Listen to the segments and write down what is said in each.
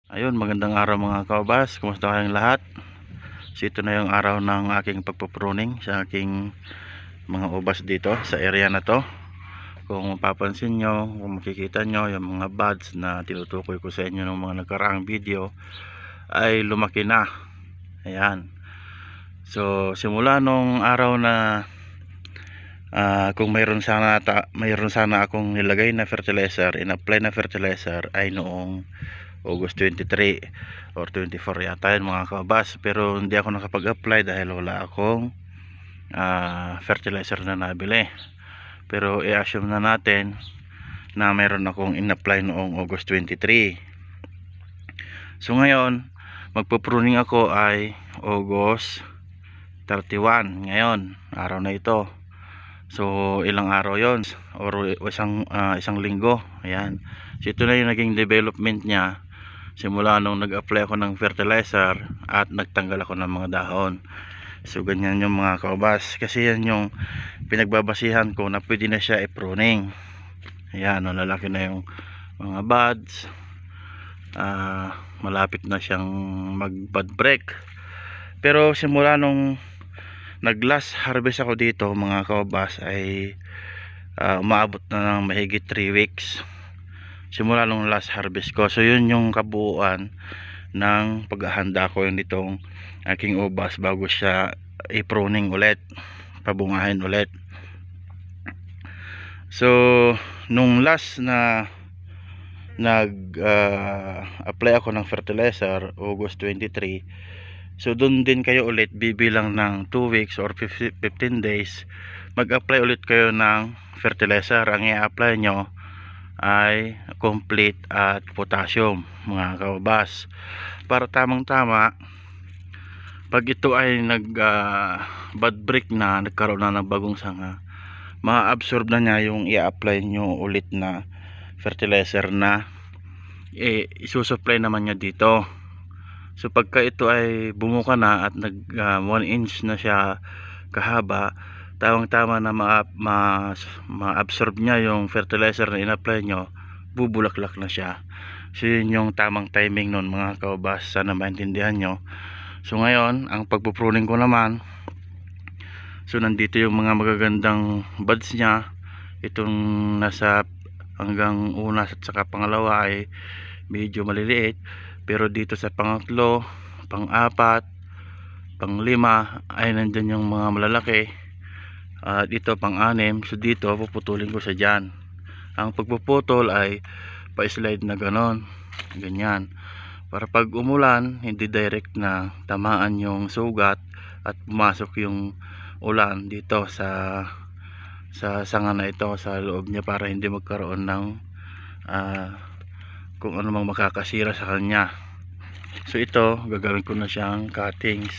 Ayun, magandang araw mga kaubas. Kumusta kayong lahat? So ito na yung araw ng aking pagpupruning sa aking mga ubas dito sa area na to. Kung mapapansin nyo, kung makikita nyo yung mga buds na tinutukoy ko sa inyo ng mga nagkaraang video ay lumaki na. Ayan. So simula nung araw na kung mayroon sana akong nilagay na fertilizer, in-apply na fertilizer ay noong August 23 or 24 yata yun mga kabas, pero hindi ako nakapag-apply dahil wala akong fertilizer na nabili. Pero i-assume na natin na mayroon akong in-apply noong August 23. So ngayon magpo-pruning ako ay August 31 ngayon, araw na ito. So ilang araw yon or isang linggo. Ayan. So ito na yung naging development niya simula nung nag-apply ako ng fertilizer at nagtanggal ako ng mga dahon. So ganyan yung mga kaubas, kasi yan yung pinagbabasihan ko na pwede na siya i-pruning. Ayan, lalaki na yung mga buds. Malapit na siyang mag-bud break. Pero simula nung nag last harvest ako dito mga kaubas ay umaabot na ng mahigit 3 weeks simula nung last harvest ko. So yun yung kabuuan ng paghahanda ko yung ditong aking ubas bago siya i-pruning ulit, pabungahin ulit. So nung last na apply ako ng fertilizer August 23, so doon din kayo ulit bibilang ng 2 weeks or 15 days mag-apply ulit kayo ng fertilizer. Ang i-apply nyo ay complete at potassium mga kaubas, para tamang tama pag ito ay bud break na, nagkaroon na ng bagong sanga, ma-absorb na niya yung i-apply nyo ulit na fertilizer na isusupply naman niya dito. So pagka ito ay bumuka na at nag 1 inch na siya kahaba, tawang tama na ma-absorb niya yung fertilizer na in-apply nyo, bubulaklak na siya. So yun yung tamang timing nun mga kaubas, sana maintindihan nyo. So ngayon ang pagpupruning ko naman, so nandito yung mga magagandang buds niya. Itong nasa hanggang una at saka pangalawa ay medyo maliliit, pero dito sa pangatlo, pang-apat, pang-lima ay nandyan yung mga malalaki. Dito pang-anim, so dito puputulin ko sa dyan. Ang pagpuputol ay pa-slide na ganon, ganyan, para pag umulan hindi direct na tamaan yung sugat at pumasok yung ulan dito sa sanga na ito, sa loob niya, para hindi magkaroon ng kung ano mang makakasira sa kanya. So ito gagawin ko na siyang cuttings.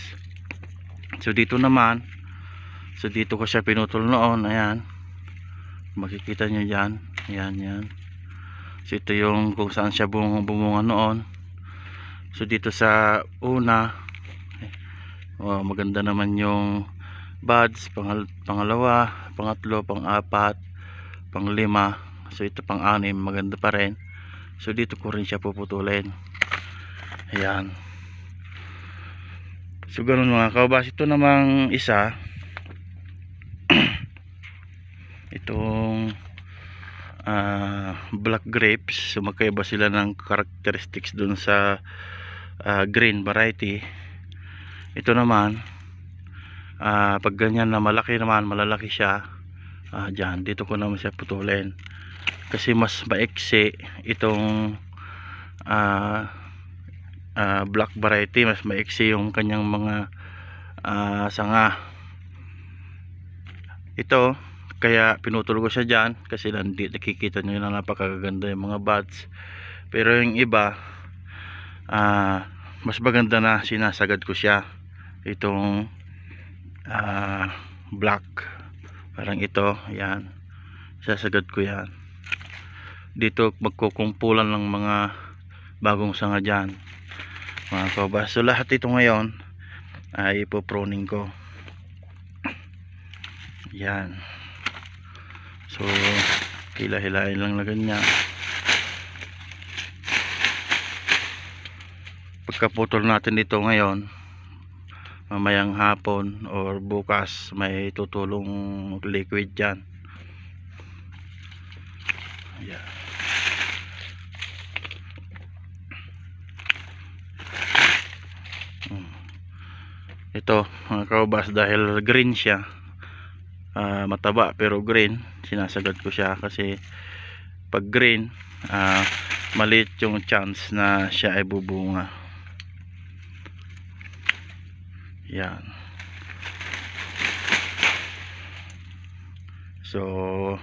So dito naman, so dito ko siya pinutol noon, ayan, makikita nyo dyan, ayan, yan. So ito yung kung saan siya bumunga noon. So dito sa una, maganda naman yung buds, pangalawa, pangatlo, pang-apat, pang-lima, so ito pang-anim, maganda pa rin. So dito ko rin siya puputulin, ayan. So ganun mga kaubas. Ito namang isa, itong black grapes, so magkaiba sila ng characteristics dun sa green variety. Ito naman pag ganyan na malaki naman, malalaki siya, dyan, dito ko naman siya putulin kasi mas maiksi itong black variety, mas maiksi yung kanyang mga sanga. Ito kaya pinutol ko siya dyan kasi nakikita nyo na napakaganda yung mga buds. Pero yung iba mas maganda na sinasagad ko siya, itong black, parang ito, yan, sasagad ko yan dito, magkukumpulan ng mga bagong sanga dyan mga kabas. So lahat ito ngayon ay ipopruning ko, yan. So hila-hilain lang na ganyan. pagkaputol natin dito ngayon, mamayang hapon or bukas may tutulong liquid dyan. Ayan. Ito mga kaubas, dahil green siya, mataba pero green, sinasagad ko siya kasi pag green, maliit yung chance na siya ay bubunga. Yan. So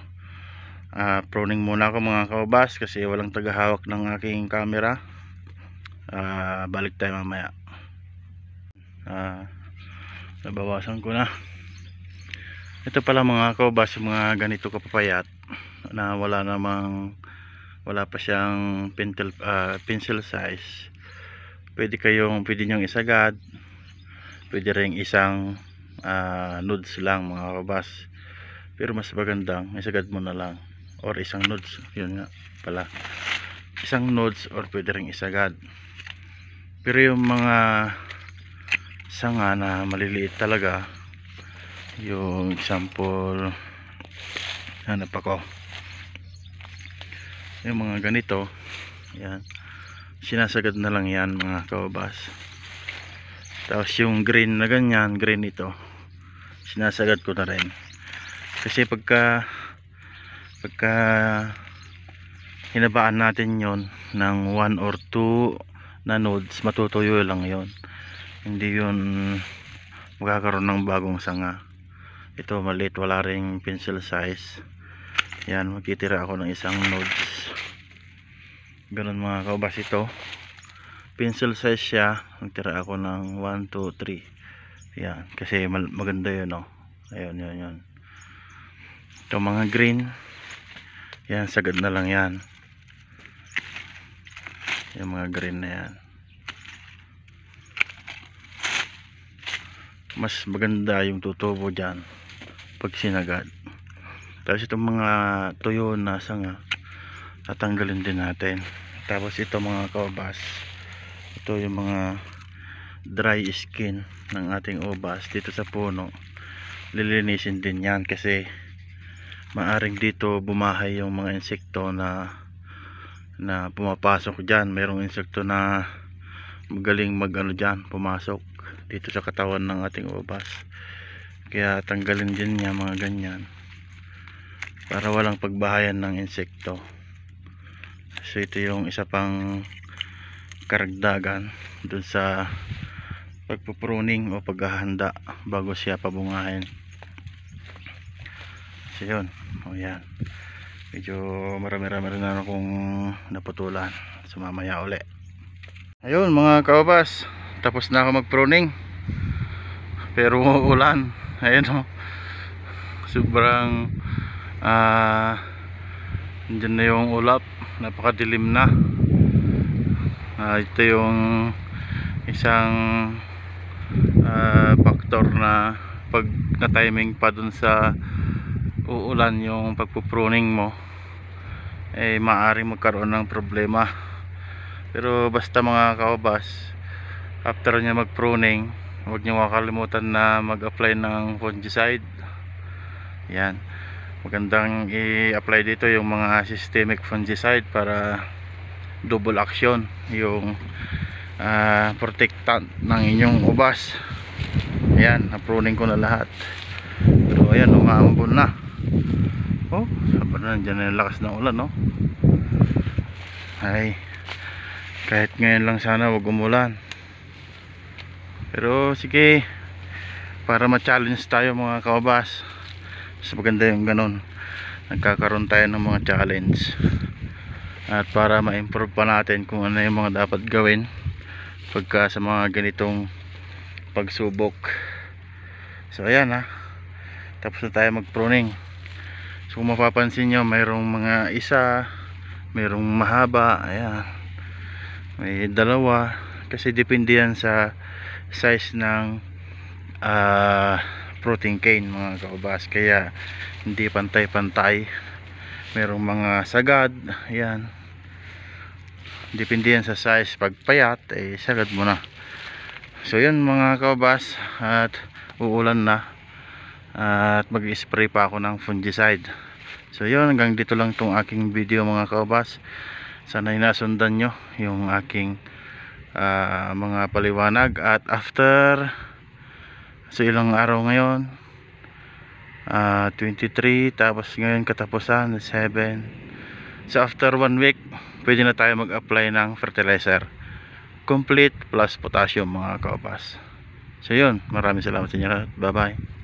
pruning muna ako mga kaubas kasi walang tagahawak ng aking camera. Balik tayo mamaya. Nabawasan ko na. Ito pala mga kaubas, yung mga ganito kapapayat na wala pa siyang pencil size, pwede nyong isagad, pwede ring isang nodes lang mga kaubas, pero mas magandang isagad mo na lang or isang nodes, yun nga pala, isang nodes or pwede ring isagad. Pero yung mga sanga na maliliit talaga, yung example, hanap ako, yung mga ganito, yan, sinasagad na lang yan mga kaubas. Tapos yung green na ganyan, green ito, sinasagad ko na rin kasi pagka hinabaan natin yon ng 1 or 2 na nodes, matutuyo lang yon, hindi yun magkakaroon ng bagong sanga. Ito maliit, wala ring pencil size. Yan, magtitira ako ng isang nodes, ganun mga kaubas. Ito pencil size siya, magtira ako ng 1, 2, 3. yan, kasi maganda yun, oh. Ayun, yun. Ito mga green, yan, sagad na lang yan, yung mga green na yan. Mas maganda yung tutubo dyan pag sinagad. Tapos itong mga tuyo na sanga, tatanggalin din natin. Tapos ito mga kaubas, ito yung mga dry skin ng ating ubas dito sa puno, lilinisin din yan kasi maaring dito bumahay yung mga insekto na pumapasok dyan. Merong insekto na magaling dyan, pumasok dito sa katawan ng ating ubas, kaya tanggalin din niya mga ganyan para walang pagbahayan ng insekto. So ito yung isa pang karagdagan dun sa pagpupruning o paghahanda bago siya pabungahin. So yun, yan, medyo marami na akong naputulan, so mamaya uli. Ayun mga kaubas, tapos na ako mag-pruning pero ulan. Ayun, sobrang andyan na yung ulap, napakadilim na. Ito yung isang factor na pag na timing pa dun sa uulan yung pagpupruning mo, maaring magkaroon ng problema. Pero basta mga kaubas, after nya mag-pruning, huwag nyo makalimutan na mag-apply ng fungicide. Yan, magandang i-apply dito yung mga systemic fungicide para double action yung protectant ng inyong ubas. Ayan, na-pruning ko na lahat. Pero ayan, umaambon na. Oh, sabi na, dyan na yung lakas ng ulan, no? Ay, kahit ngayon lang sana wag umulan. Pero sige, para ma-challenge tayo mga kaubas, mas maganda yung ganun, nagkakaroon tayo ng mga challenge, at para ma-improve pa natin kung ano yung mga dapat gawin pagka sa mga ganitong pagsubok. So ayan, tapos na tayo mag-pruning. So kung mapapansin nyo, mayroong mga isa, mayroong mahaba, ayan, may dalawa, kasi depende yan sa size ng fruiting cane mga kaubas, kaya hindi pantay-pantay. Merong mga sagad, ayan, depende yan sa size. Pag payat sagad mo na. So yun mga kaubas, at uulan na at mag-spray pa ako ng fungicide. So yun, hanggang dito lang tong aking video mga kaubas. Sana nasundan nyo yung aking mga paliwanag. At after ilang araw ngayon, 23, tapos ngayon katapusan 7. So after 1 week pwede na tayo mag-apply ng fertilizer complete plus potassium mga kaubas. So yun, maraming salamat sa inyo. Bye bye.